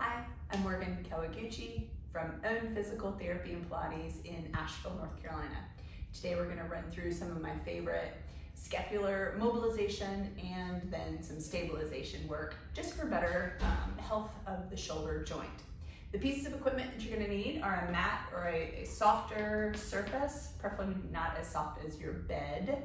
Hi, I'm Morgan Kawaguchi from Own Physical Therapy and Pilates in Asheville, North Carolina. Today we're going to run through some of my favorite scapular mobilization and then some stabilization work just for better health of the shoulder joint. The pieces of equipment that you're going to need are a mat or a softer surface, preferably not as soft as your bed,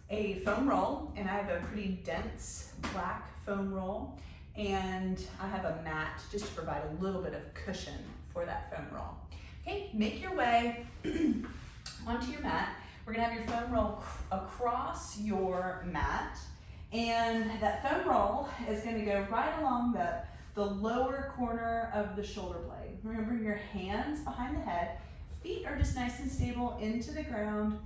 a foam roll, and I have a pretty dense black foam roll, and I have a mat just to provide a little bit of cushion for that foam roll. Okay, make your way onto your mat. We're gonna have your foam roll across your mat, and that foam roll is gonna go right along the lower corner of the shoulder blade. We're gonna bring your hands behind the head. Feet are just nice and stable into the ground,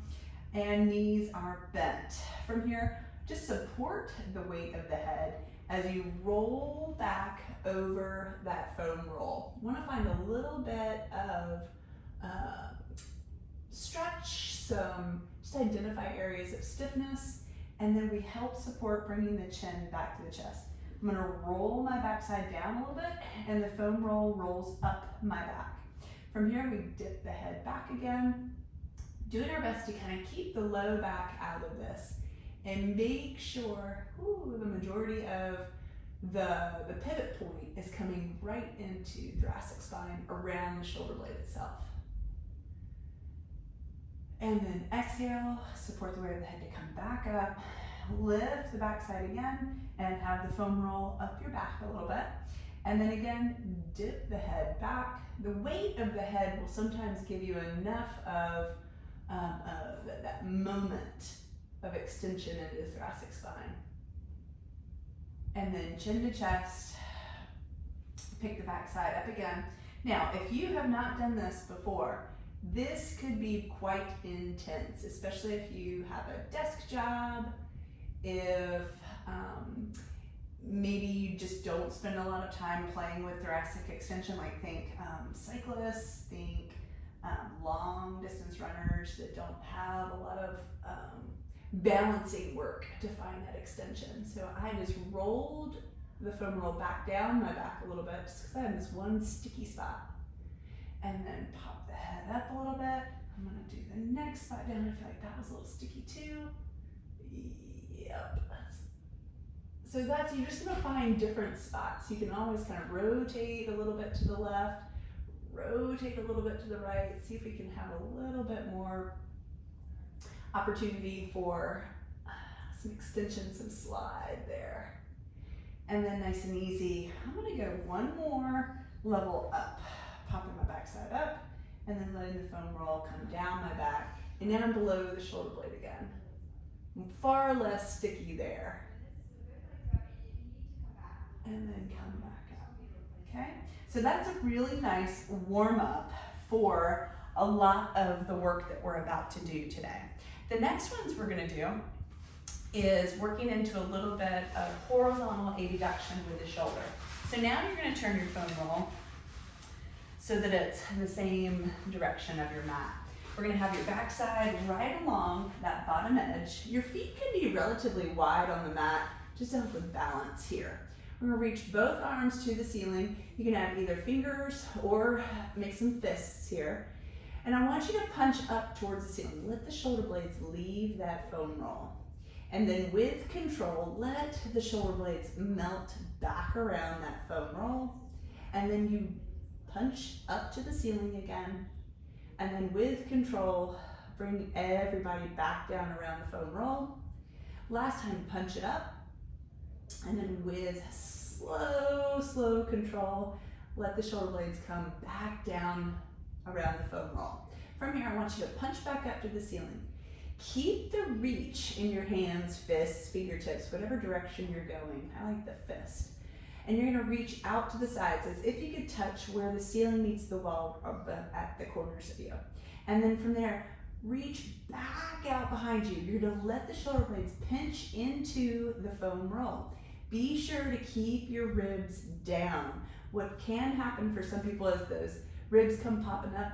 and knees are bent. From here, just support the weight of the head as you roll back over that foam roll. You wanna find a little bit of stretch, just identify areas of stiffness, and then we help support bringing the chin back to the chest. I'm gonna roll my backside down a little bit, and the foam roll rolls up my back. From here, we dip the head back again, doing our best to kind of keep the low back out of this and make sure the majority of the pivot point is coming right into thoracic spine around the shoulder blade itself. And then exhale, support the weight of the head to come back up, lift the backside again, and have the foam roll up your back a little bit. And then again, dip the head back. The weight of the head will sometimes give you enough of that moment of extension into the thoracic spine. And then chin to chest, pick the backside up again. Now, if you have not done this before, this could be quite intense, especially if you have a desk job, if maybe you just don't spend a lot of time playing with thoracic extension, like think cyclists, think long distance runners that don't have a lot of balancing work to find that extension. So I just rolled the foam roll back down my back a little bit just because I have this one sticky spot. And then pop the head up a little bit. I'm gonna do the next spot down. I feel like that was a little sticky too. Yep. So you're just gonna find different spots. You can always kind of rotate a little bit to the left, rotate a little bit to the right, see if we can have a little bit more opportunity for some extension, some slide there. And then nice and easy, I'm gonna go one more level up, popping my backside up, and then letting the foam roll come down my back, and now I'm below the shoulder blade again. I'm far less sticky there. And then come back up, okay? So that's a really nice warm up for a lot of the work that we're about to do today. The next ones we're gonna do is working into a little bit of horizontal abduction with the shoulder. So now you're gonna turn your foam roll so that it's in the same direction of your mat. We're gonna have your backside right along that bottom edge. Your feet can be relatively wide on the mat, just to help with balance here. We're gonna reach both arms to the ceiling. You can have either fingers or make some fists here. And I want you to punch up towards the ceiling. Let the shoulder blades leave that foam roll. And then with control, let the shoulder blades melt back around that foam roll. And then you punch up to the ceiling again. And then with control, bring everybody back down around the foam roll. Last time, punch it up. And then with slow control, let the shoulder blades come back down around the foam roll. From here, I want you to punch back up to the ceiling. Keep the reach in your hands, fists, fingertips, whatever direction you're going. I like the fist. And you're gonna reach out to the sides as if you could touch where the ceiling meets the wall at the corners of you. And then from there, reach back out behind you. You're gonna let the shoulder blades pinch into the foam roll. Be sure to keep your ribs down. What can happen for some people is those ribs come popping up.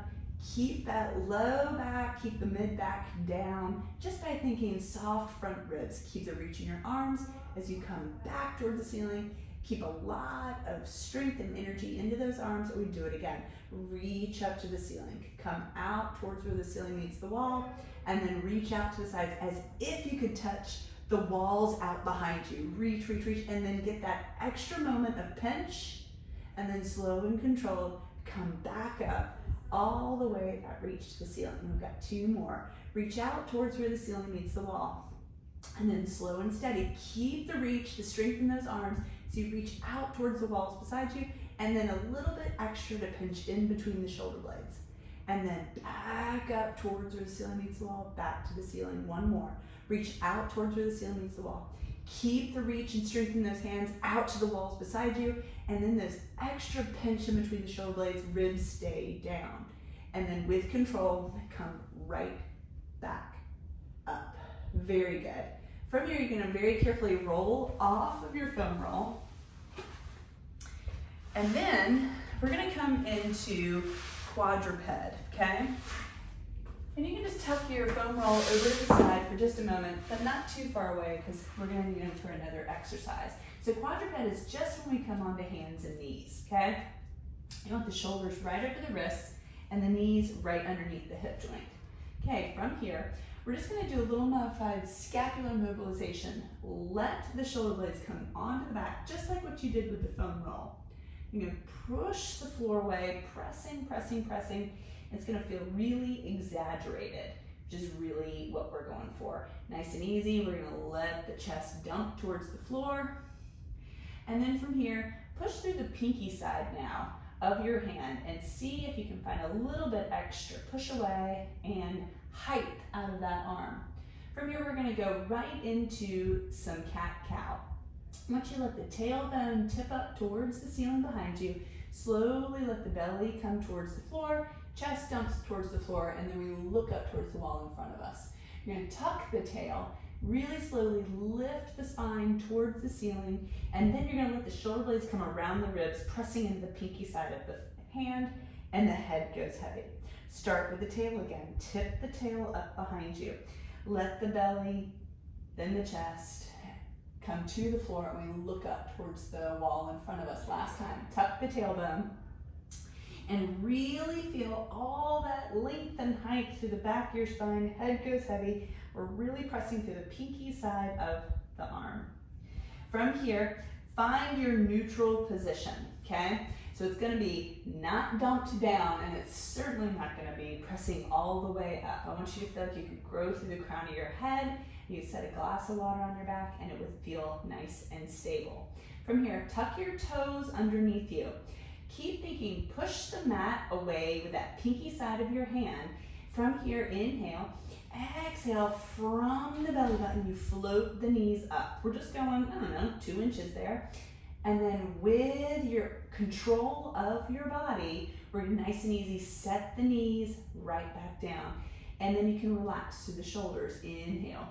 Keep that low back, keep the mid back down, just by thinking soft front ribs. Keep the reach in your arms as you come back towards the ceiling. Keep a lot of strength and energy into those arms, and we do it again. Reach up to the ceiling, come out towards where the ceiling meets the wall, and then reach out to the sides as if you could touch the walls out behind you. Reach, reach, reach, and then get that extra moment of pinch, and then slow and controlled, come back up all the way that reach to the ceiling. We've got 2 more. Reach out towards where the ceiling meets the wall, and then slow and steady. Keep the reach, the strength in those arms, so you reach out towards the walls beside you, and then a little bit extra to pinch in between the shoulder blades. And then back up towards where the ceiling meets the wall, back to the ceiling. 1 more. Reach out towards where the ceiling meets the wall. Keep the reach and strength in those hands out to the walls beside you, and then this extra pinch in between the shoulder blades, ribs stay down. And then with control, come right back up. Very good. From here, you're gonna very carefully roll off of your foam roll. And then we're gonna come into quadruped, okay? And you can just tuck your foam roll over to the side for just a moment, but not too far away because we're gonna need them for another exercise. So quadruped is just when we come onto hands and knees, okay? You want the shoulders right over the wrists and the knees right underneath the hip joint. Okay, from here, we're just gonna do a little modified scapular mobilization. Let the shoulder blades come onto the back, just like what you did with the foam roll. You're gonna push the floor away, pressing, pressing, pressing. It's gonna feel really exaggerated, which is really what we're going for. Nice and easy, we're gonna let the chest dump towards the floor. And then from here, push through the pinky side now of your hand and see if you can find a little bit extra. Push away and height out of that arm. From here, we're gonna go right into some cat-cow. Once you let the tailbone tip up towards the ceiling behind you, slowly let the belly come towards the floor, chest dumps towards the floor, and then we look up towards the wall in front of us. You're gonna tuck the tail, really slowly lift the spine towards the ceiling, and then you're gonna let the shoulder blades come around the ribs, pressing into the pinky side of the hand, and the head goes heavy. Start with the tail again. Tip the tail up behind you. Let the belly, then the chest, come to the floor, and we look up towards the wall in front of us last time. Tuck the tailbone, and really feel all that length and height through the back of your spine. Head goes heavy. We're really pressing through the pinky side of the arm. From here, find your neutral position, okay? So it's gonna be not dumped down, and it's certainly not gonna be pressing all the way up. I want you to feel like you could grow through the crown of your head. You set a glass of water on your back, and it would feel nice and stable. From here, tuck your toes underneath you. Keep thinking, push the mat away with that pinky side of your hand. From here, inhale, exhale from the belly button, you float the knees up. We're just going, 2 inches there. And then with your control of your body, we're gonna nice and easy set the knees right back down. And then you can relax through the shoulders. Inhale.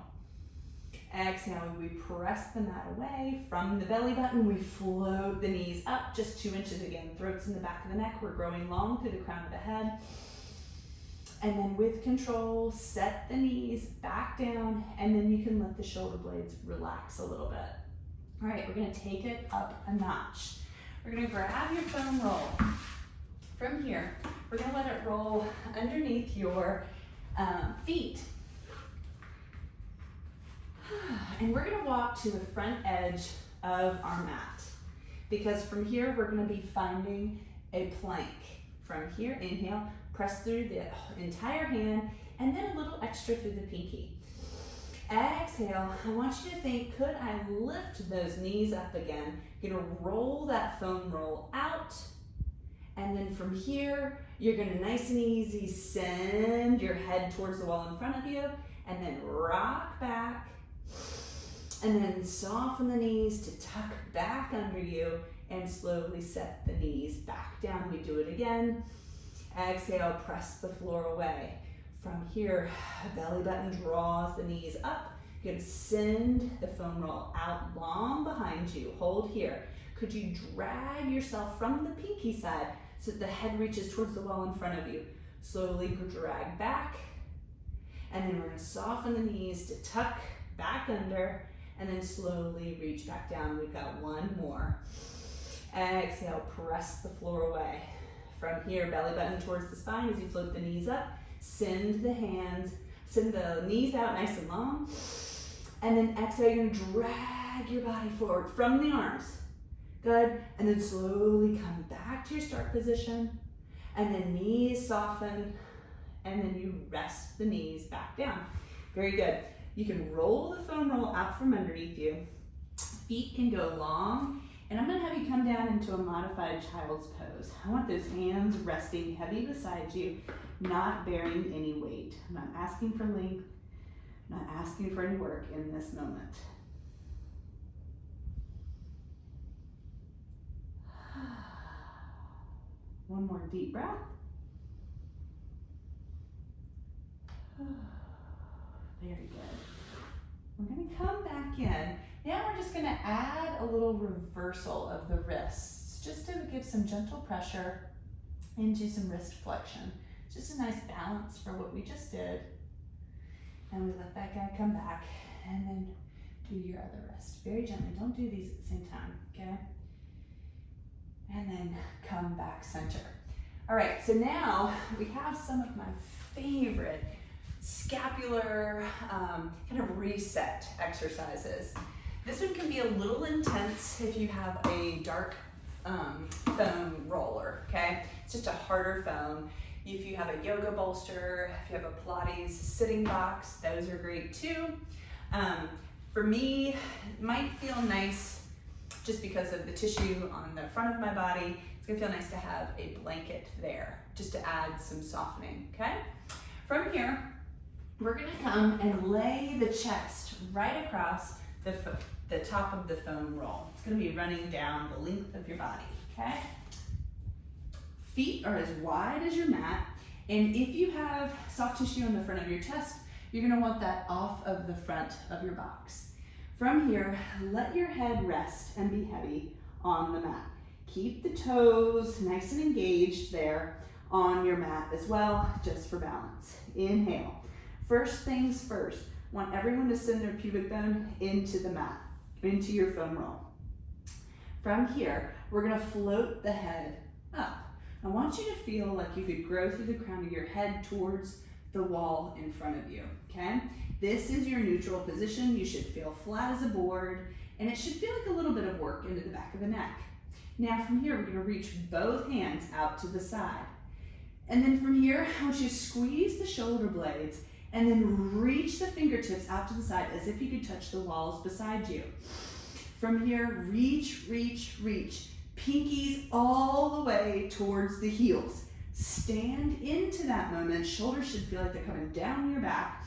Exhale, we press the mat away. From the belly button, we float the knees up just 2 inches again. Throat's in the back of the neck. We're growing long through the crown of the head. And then with control, set the knees back down, and then you can let the shoulder blades relax a little bit. All right, we're gonna take it up a notch. We're gonna grab your foam roll. From here, we're gonna let it roll underneath your feet. And we're gonna walk to the front edge of our mat, because from here, we're gonna be finding a plank. From here, inhale, press through the entire hand, and then a little extra through the pinky. Exhale, I want you to think, could I lift those knees up again? You're gonna roll that foam roll out, and then from here, you're gonna nice and easy send your head towards the wall in front of you, and then rock back, and then soften the knees to tuck back under you, and slowly set the knees back down. We do it again. Exhale, press the floor away. From here, belly button draws the knees up. You're gonna send the foam roll out long behind you. Hold here. Could you drag yourself from the pinky side so that the head reaches towards the wall in front of you? Slowly drag back. And then we're gonna soften the knees to tuck back under, and then slowly reach back down. We've got 1 more. Exhale, press the floor away. From here, belly button towards the spine as you float the knees up. Send the knees out nice and long. And then exhale, you're gonna drag your body forward from the arms. Good, and then slowly come back to your start position. And then knees soften, and then you rest the knees back down. Very good. You can roll the foam roll out from underneath you. Feet can go long, and I'm gonna have you come down into a modified child's pose. I want those hands resting heavy beside you, not bearing any weight. I'm not asking for length, I'm not asking for any work in this moment. One more deep breath. Very good. We're going to come back in. Now we're just going to add a little reversal of the wrists, just to give some gentle pressure into some wrist flexion. Just a nice balance for what we just did. And we let that guy come back, and then do your other wrist. Very gently, don't do these at the same time, okay? And then come back center. All right, so now we have some of my favorite scapular kind of reset exercises. This one can be a little intense if you have a dark foam roller, okay? It's just a harder foam. If you have a yoga bolster, if you have a Pilates sitting box, those are great too. For me, it might feel nice just because of the tissue on the front of my body. It's gonna feel nice to have a blanket there, just to add some softening, okay? From here, we're gonna come and lay the chest right across the top of the foam roll. It's gonna be running down the length of your body, okay? Feet are as wide as your mat, and if you have soft tissue on the front of your chest, you're gonna want that off of the front of your box. From here, let your head rest and be heavy on the mat. Keep the toes nice and engaged there on your mat as well, just for balance. Inhale. First things first, want everyone to send their pubic bone into the mat, into your foam roll. From here, we're gonna float the head up. I want you to feel like you could grow through the crown of your head towards the wall in front of you, okay? This is your neutral position. You should feel flat as a board, and it should feel like a little bit of work into the back of the neck. Now from here, we're gonna reach both hands out to the side. And then from here, I want you to squeeze the shoulder blades and then reach the fingertips out to the side as if you could touch the walls beside you. From here, reach, reach, reach. Pinkies all the way towards the heels. Stand into that moment. Shoulders should feel like they're coming down your back.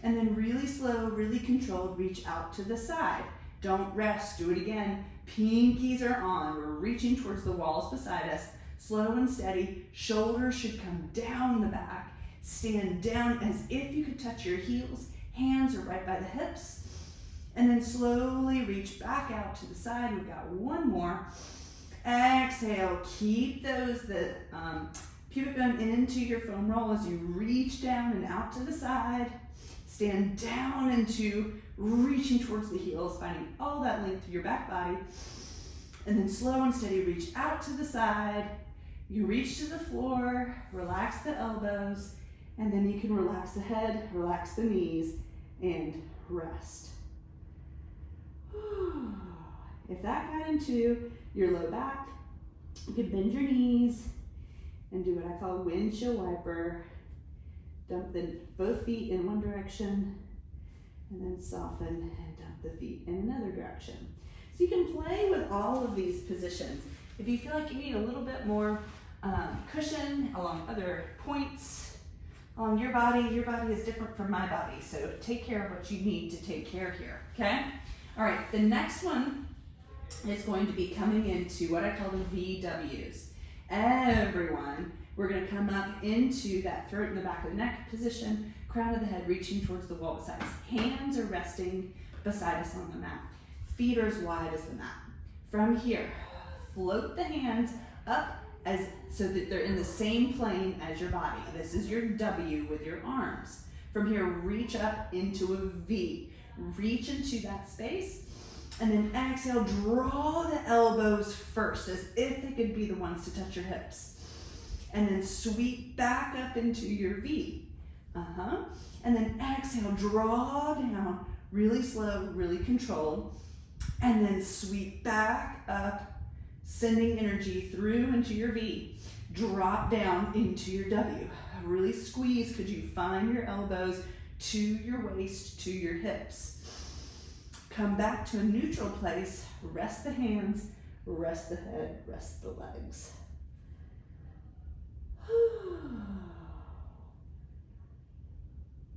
And then really slow, really controlled, reach out to the side. Don't rest, do it again. Pinkies are on. We're reaching towards the walls beside us. Slow and steady. Shoulders should come down the back. Stand down as if you could touch your heels. Hands are right by the hips. And then slowly reach back out to the side. We've got one more. Exhale. Keep the pubic bone into your foam roll as you reach down and out to the side. Stand down into reaching towards the heels, finding all that length through your back body. And then slow and steady, reach out to the side. You reach to the floor, relax the elbows, and then you can relax the head, relax the knees, and rest. If that got into your low back, you could bend your knees and do what I call windshield wiper. Dump both feet in one direction, and then soften and dump the feet in another direction. So you can play with all of these positions. If you feel like you need a little bit more cushion along other points on your body is different from my body, so take care of what you need to take care of here, okay? All right, the next one is going to be coming into what I call the VWs. Everyone, we're gonna come up into that throat and the back of the neck position, crown of the head reaching towards the wall beside us. Hands are resting beside us on the mat. Feet are as wide as the mat. From here, float the hands up so that they're in the same plane as your body. This is your W with your arms. From here, reach up into a V. Reach into that space And then exhale, draw the elbows first as if they could be the ones to touch your hips. And then sweep back up into your V. And then exhale, draw down, really slow, really controlled. And then sweep back up, sending energy through into your V. Drop down into your W. Really squeeze. Could you find your elbows to your waist, to your hips? Come back to a neutral place. Rest the hands, rest the head, rest the legs.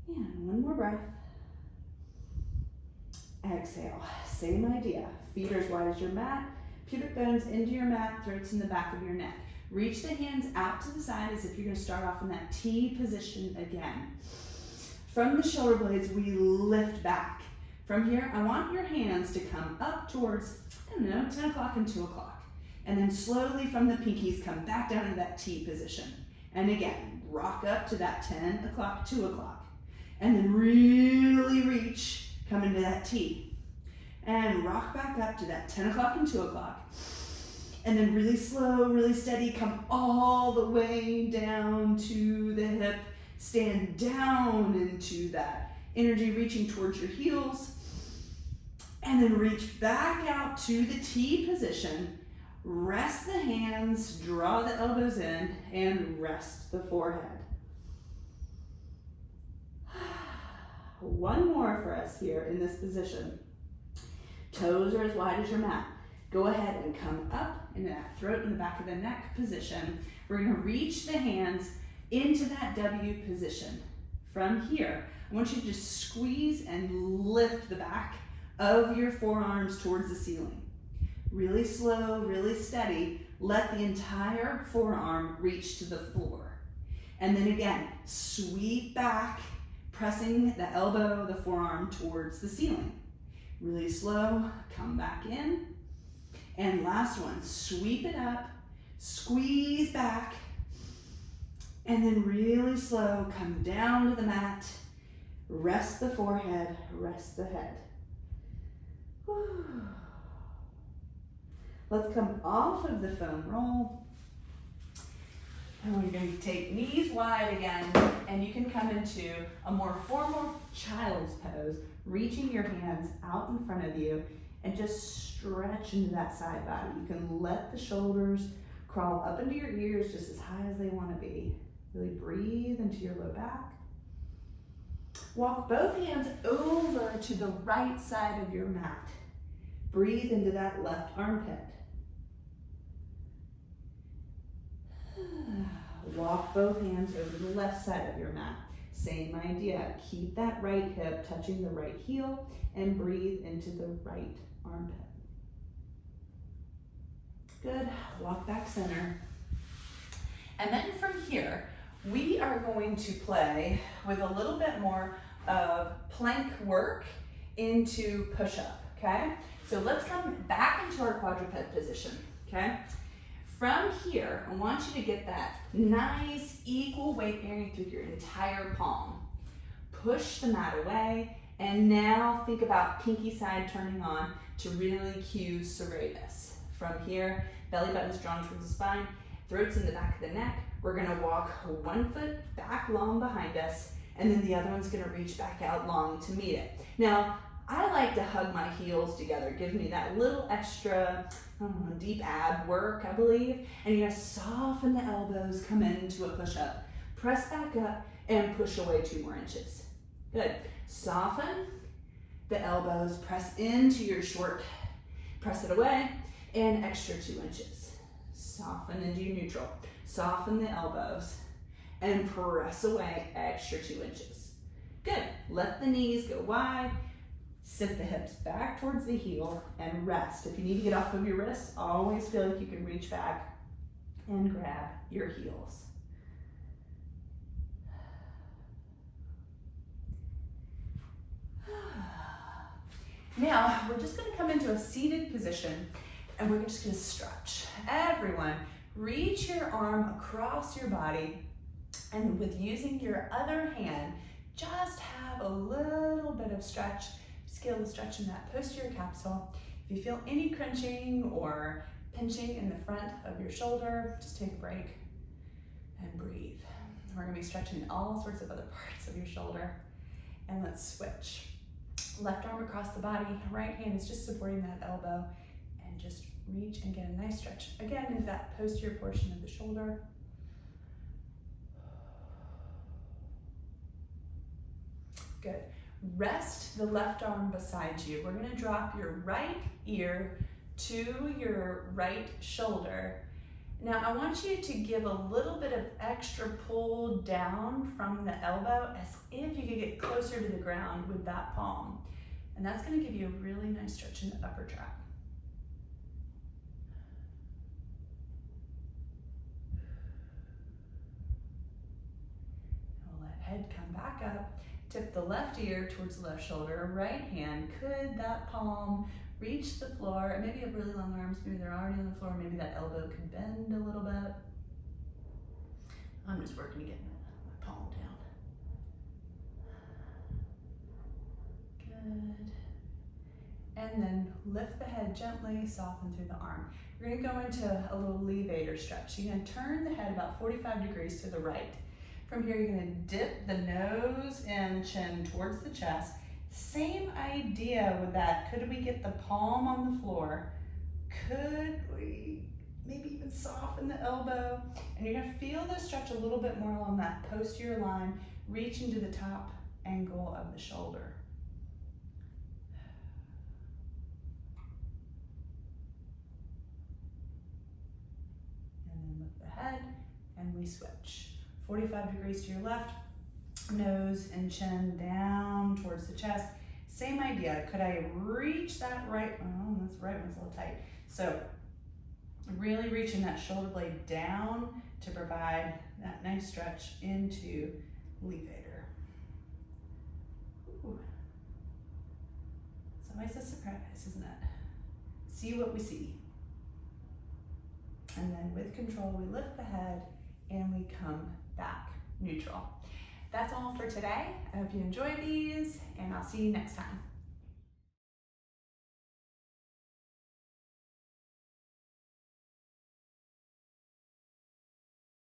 And one more breath. Exhale. Same idea. Feet are as wide as your mat. Pubic bones into your mat. Throats in the back of your neck. Reach the hands out to the side as if you're going to start off in that T position again. From the shoulder blades, we lift back. From here, I want your hands to come up towards, 10 o'clock and 2 o'clock. And then slowly from the pinkies, come back down into that T position. And again, rock up to that 10 o'clock, 2 o'clock. And then really reach, come into that T. And rock back up to that 10 o'clock and 2 o'clock. And then really slow, really steady, come all the way down to the hip. Stand down into that energy reaching towards your heels. And then reach back out to the T position. Rest the hands, draw the elbows in, and rest the forehead. One more for us here in this position. Toes are as wide as your mat. Go ahead and come up into that throat and the back of the neck position. We're going to reach the hands into that W position. From here, I want you to just squeeze and lift the back of your forearms towards the ceiling. Really slow, really steady. Let the entire forearm reach to the floor. And then again, sweep back, pressing the elbow, the forearm towards the ceiling. Really slow, come back in. And last one, sweep it up, squeeze back, and then really slow, come down to the mat, rest the forehead, rest the head. Whew. Let's come off of the foam roll. And we're going to take knees wide again, and you can come into a more formal child's pose, reaching your hands out in front of you and just stretch into that side body. You can let the shoulders crawl up into your ears just as high as they want to be. Really breathe into your low back. Walk both hands over to the right side of your mat. Breathe into that left armpit. Walk both hands over to the left side of your mat. Same idea. Keep that right hip touching the right heel and breathe into the right armpit. Good. Walk back center. And then from here, we are going to play with a little bit more of plank work into push-up, okay? So let's come back into our quadruped position, okay? From here, I want you to get that nice equal weight bearing through your entire palm. Push the mat away, and now think about pinky side turning on to really cue serratus. From here, belly button's drawn towards the spine, throat's in the back of the neck. We're gonna walk one foot back long behind us, and then the other one's gonna reach back out long to meet it. Now, I like to hug my heels together. Give me that little extra, deep ab work, I believe. And you're gonna soften the elbows, come into a push-up. Press back up and push away 2 more inches. Good. Soften the elbows, press into your short, press it away, and extra 2 inches. Soften into your neutral. Soften the elbows and press away extra 2 inches. Good. Let the knees go wide. Sit the hips back towards the heel and rest. If you need to get off of your wrists, always feel like you can reach back and grab your heels. Now, we're just gonna come into a seated position and we're just gonna stretch. Everyone, reach your arm across your body, and with using your other hand, just have a little bit of stretch. Just get a little stretch in that posterior capsule. If you feel any crunching or pinching in the front of your shoulder, just take a break and breathe. We're gonna be stretching all sorts of other parts of your shoulder. And let's switch. Left arm across the body, right hand is just supporting that elbow, and just reach and get a nice stretch. Again, into that posterior portion of the shoulder. Good. Rest the left arm beside you. We're gonna drop your right ear to your right shoulder. Now I want you to give a little bit of extra pull down from the elbow as if you could get closer to the ground with that palm. And that's gonna give you a really nice stretch in the upper trap. We'll let head come back up. Tip the left ear towards the left shoulder, right hand. Could that palm reach the floor? Maybe you have really long arms, maybe they're already on the floor, maybe that elbow could bend a little bit. I'm just working to get my palm down. Good. And then lift the head gently, soften through the arm. You're gonna go into a little levator stretch. You're gonna turn the head about 45 degrees to the right. From here, you're gonna dip the nose and chin towards the chest. Same idea with that. Could we get the palm on the floor? Could we maybe even soften the elbow? And you're gonna feel the stretch a little bit more along that posterior line, reaching to the top angle of the shoulder. And then lift the head, and we switch. 45 degrees to your left, nose and chin down towards the chest. Same idea. Could I reach that right? Oh, that's right one's a little tight. So really reaching that shoulder blade down to provide that nice stretch into levator. Ooh. It's always a surprise, isn't it? See what we see. And then with control, we lift the head and we come back neutral. That's all for today. I hope you enjoyed these, and I'll see you next time.